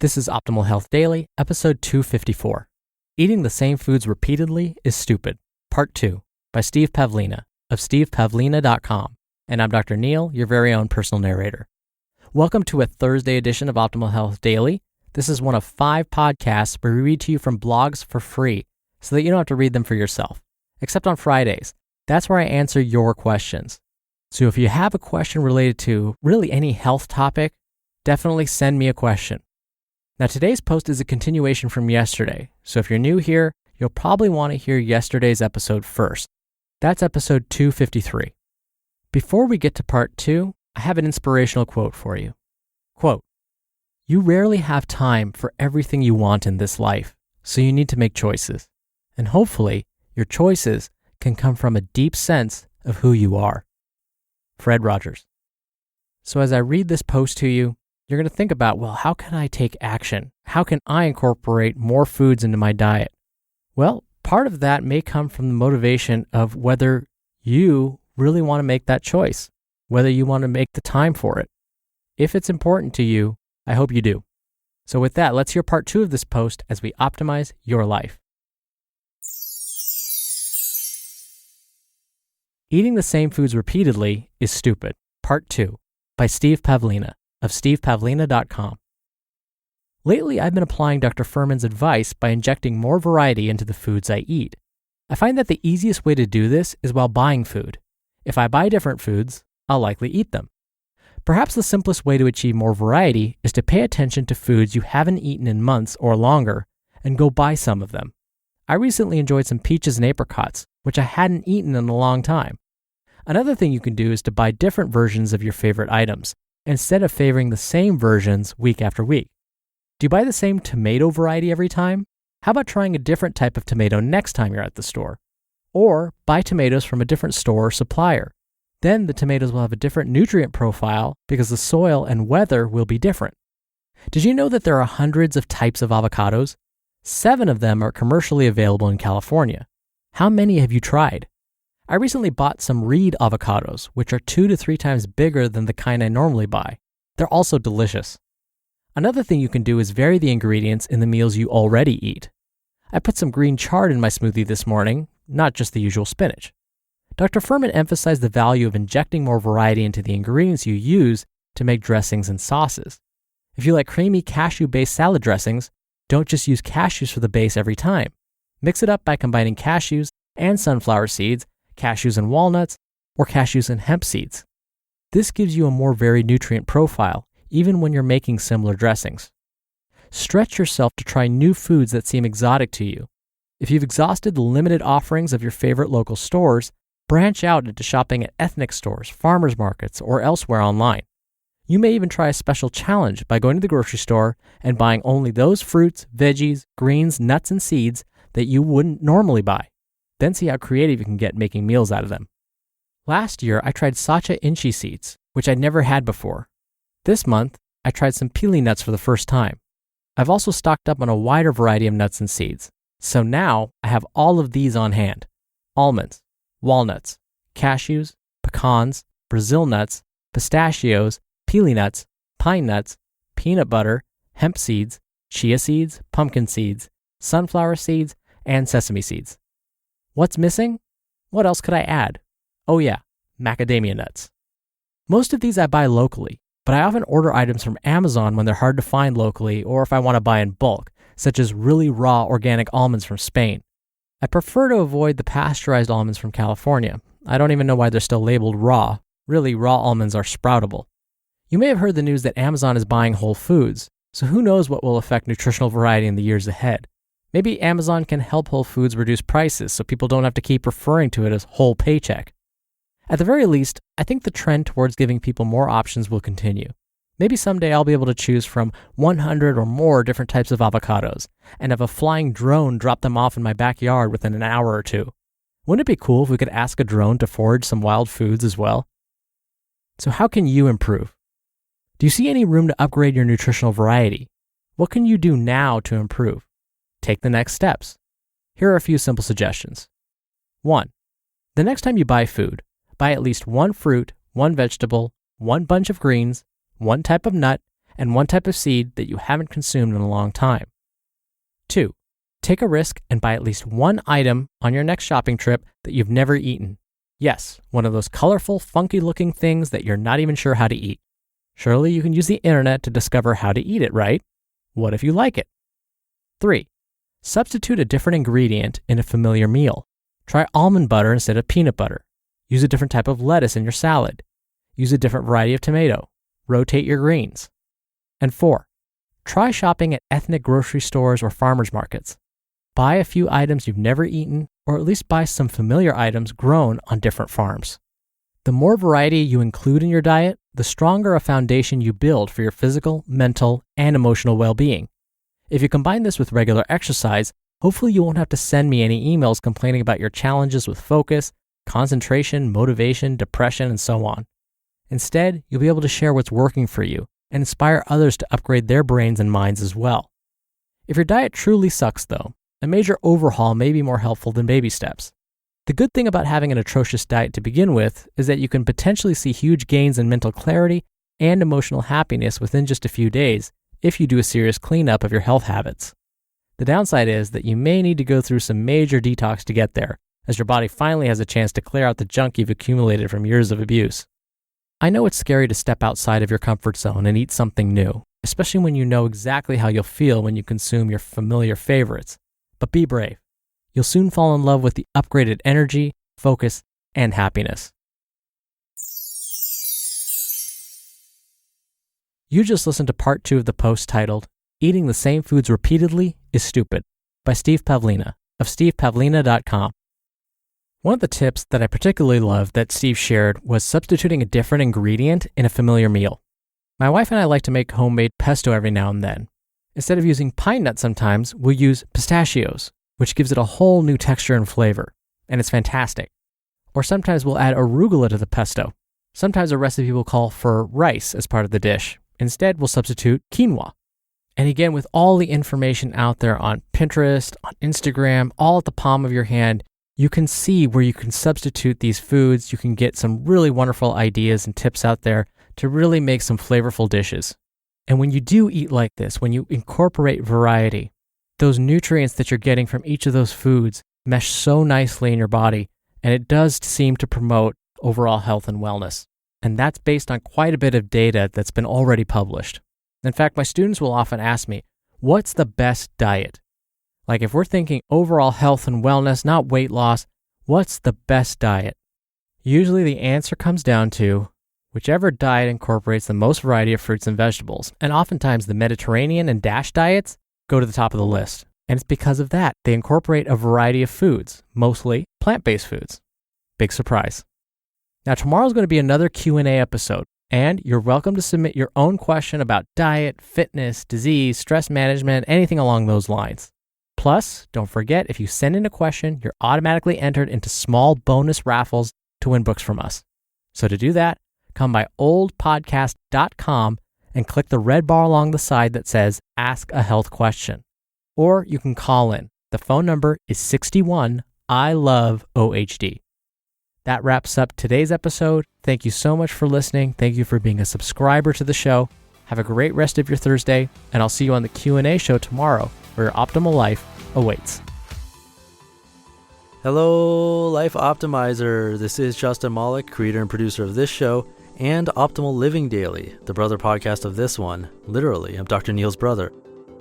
This is Optimal Health Daily, episode 254. Eating the same foods repeatedly is stupid, part 2, by Steve Pavlina of stevepavlina.com. And I'm Dr. Neil, your very own personal narrator. Welcome to a Thursday edition of Optimal Health Daily. This is one of 5 podcasts where we read to you from blogs for free so that you don't have to read them for yourself, except on Fridays. That's where I answer your questions. So if you have a question related to really any health topic, definitely send me a question. Now, today's post is a continuation from yesterday, so if you're new here, you'll probably want to hear yesterday's episode first. That's episode 253. Before we get to part 2, I have an inspirational quote for you. Quote, "You rarely have time for everything you want in this life, so you need to make choices. And hopefully, your choices can come from a deep sense of who you are." Fred Rogers. So as I read this post to you, you're going to think about, well, how can I take action? How can I incorporate more foods into my diet? Well, part of that may come from the motivation of whether you really want to make that choice, whether you want to make the time for it. If it's important to you, I hope you do. So with that, let's hear part 2 of this post as we optimize your life. Eating the same foods repeatedly is stupid, part 2, by Steve Pavlina of stevepavlina.com. Lately, I've been applying Dr. Fuhrman's advice by injecting more variety into the foods I eat. I find that the easiest way to do this is while buying food. If I buy different foods, I'll likely eat them. Perhaps the simplest way to achieve more variety is to pay attention to foods you haven't eaten in months or longer and go buy some of them. I recently enjoyed some peaches and apricots, which I hadn't eaten in a long time. Another thing you can do is to buy different versions of your favorite items, instead of favoring the same versions week after week. Do you buy the same tomato variety every time? How about trying a different type of tomato next time you're at the store? Or buy tomatoes from a different store or supplier. Then the tomatoes will have a different nutrient profile because the soil and weather will be different. Did you know that there are hundreds of types of avocados? 7 of them are commercially available in California. How many have you tried? I recently bought some Reed avocados, which are 2 to 3 times bigger than the kind I normally buy. They're also delicious. Another thing you can do is vary the ingredients in the meals you already eat. I put some green chard in my smoothie this morning, not just the usual spinach. Dr. Fuhrman emphasized the value of injecting more variety into the ingredients you use to make dressings and sauces. If you like creamy cashew-based salad dressings, don't just use cashews for the base every time. Mix it up by combining cashews and sunflower seeds, cashews and walnuts, or cashews and hemp seeds. This gives you a more varied nutrient profile, even when you're making similar dressings. Stretch yourself to try new foods that seem exotic to you. If you've exhausted the limited offerings of your favorite local stores, branch out into shopping at ethnic stores, farmers markets, or elsewhere online. You may even try a special challenge by going to the grocery store and buying only those fruits, veggies, greens, nuts, and seeds that you wouldn't normally buy. Then see how creative you can get making meals out of them. Last year, I tried sacha inchi seeds, which I'd never had before. This month, I tried some pili nuts for the first time. I've also stocked up on a wider variety of nuts and seeds. So now I have all of these on hand. Almonds, walnuts, cashews, pecans, Brazil nuts, pistachios, pili nuts, pine nuts, peanut butter, hemp seeds, chia seeds, pumpkin seeds, sunflower seeds, and sesame seeds. What's missing? What else could I add? Oh yeah, macadamia nuts. Most of these I buy locally, but I often order items from Amazon when they're hard to find locally or if I want to buy in bulk, such as really raw organic almonds from Spain. I prefer to avoid the pasteurized almonds from California. I don't even know why they're still labeled raw. Really, raw almonds are sproutable. You may have heard the news that Amazon is buying Whole Foods, so who knows what will affect nutritional variety in the years ahead. Maybe Amazon can help Whole Foods reduce prices so people don't have to keep referring to it as whole paycheck. At the very least, I think the trend towards giving people more options will continue. Maybe someday I'll be able to choose from 100 or more different types of avocados and have a flying drone drop them off in my backyard within an hour or 2. Wouldn't it be cool if we could ask a drone to forage some wild foods as well? So how can you improve? Do you see any room to upgrade your nutritional variety? What can you do now to improve? Take the next steps. Here are a few simple suggestions. 1. The next time you buy food, buy at least 1 fruit, 1 vegetable, 1 bunch of greens, 1 type of nut, and one type of seed that you haven't consumed in a long time. 2. Take a risk and buy at least one item on your next shopping trip that you've never eaten. Yes, one of those colorful, funky-looking things that you're not even sure how to eat. Surely you can use the internet to discover how to eat it, right? What if you like it? 3. Substitute a different ingredient in a familiar meal. Try almond butter instead of peanut butter. Use a different type of lettuce in your salad. Use a different variety of tomato. Rotate your greens. And 4. Try shopping at ethnic grocery stores or farmers markets. Buy a few items you've never eaten, or at least buy some familiar items grown on different farms. The more variety you include in your diet, the stronger a foundation you build for your physical, mental, and emotional well-being. If you combine this with regular exercise, hopefully you won't have to send me any emails complaining about your challenges with focus, concentration, motivation, depression, and so on. Instead, you'll be able to share what's working for you and inspire others to upgrade their brains and minds as well. If your diet truly sucks, though, a major overhaul may be more helpful than baby steps. The good thing about having an atrocious diet to begin with is that you can potentially see huge gains in mental clarity and emotional happiness within just a few days if you do a serious cleanup of your health habits. The downside is that you may need to go through some major detox to get there, as your body finally has a chance to clear out the junk you've accumulated from years of abuse. I know it's scary to step outside of your comfort zone and eat something new, especially when you know exactly how you'll feel when you consume your familiar favorites. But be brave. You'll soon fall in love with the upgraded energy, focus, and happiness. You just listened to part 2 of the post titled, Eating the Same Foods Repeatedly is Stupid, by Steve Pavlina of stevepavlina.com. One of the tips that I particularly loved that Steve shared was substituting a different ingredient in a familiar meal. My wife and I like to make homemade pesto every now and then. Instead of using pine nuts sometimes, we'll use pistachios, which gives it a whole new texture and flavor, and it's fantastic. Or sometimes we'll add arugula to the pesto. Sometimes a recipe will call for rice as part of the dish. Instead, we'll substitute quinoa. And again, with all the information out there on Pinterest, on Instagram, all at the palm of your hand, you can see where you can substitute these foods. You can get some really wonderful ideas and tips out there to really make some flavorful dishes. And when you do eat like this, when you incorporate variety, those nutrients that you're getting from each of those foods mesh so nicely in your body, and it does seem to promote overall health and wellness. And that's based on quite a bit of data that's been already published. In fact, my students will often ask me, what's the best diet? Like if we're thinking overall health and wellness, not weight loss, what's the best diet? Usually the answer comes down to whichever diet incorporates the most variety of fruits and vegetables. And oftentimes the Mediterranean and DASH diets go to the top of the list. And it's because of that. They incorporate a variety of foods, mostly plant-based foods. Big surprise. Now tomorrow's going to be another Q&A episode, and you're welcome to submit your own question about diet, fitness, disease, stress management, anything along those lines. Plus, don't forget, if you send in a question, you're automatically entered into small bonus raffles to win books from us. So to do that, come by oldpodcast.com and click the red bar along the side that says Ask a Health Question. Or you can call in. The phone number is 61 I love OHD. That wraps up today's episode. Thank you so much for listening. Thank you for being a subscriber to the show. Have a great rest of your Thursday, and I'll see you on the Q&A show tomorrow, where your optimal life awaits. Hello, Life Optimizer. This is Justin Malik, creator and producer of this show and Optimal Living Daily, the brother podcast of this one. Literally, I'm Dr. Neil's brother.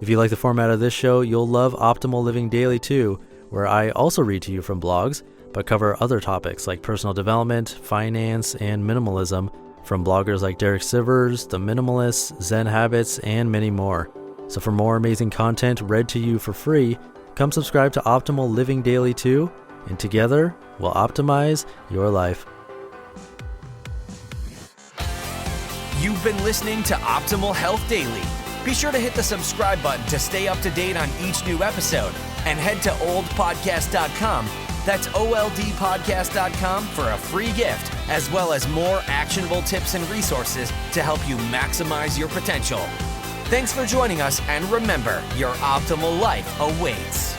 If you like the format of this show, you'll love Optimal Living Daily too, where I also read to you from blogs, but cover other topics like personal development, finance, and minimalism from bloggers like Derek Sivers, The Minimalists, Zen Habits, and many more. So for more amazing content read to you for free, come subscribe to Optimal Living Daily too, and together we'll optimize your life. You've been listening to Optimal Health Daily. Be sure to hit the subscribe button to stay up to date on each new episode, and head to oldpodcast.com. That's oldpodcast.com for a free gift, as well as more actionable tips and resources to help you maximize your potential. Thanks for joining us, and remember, your optimal life awaits.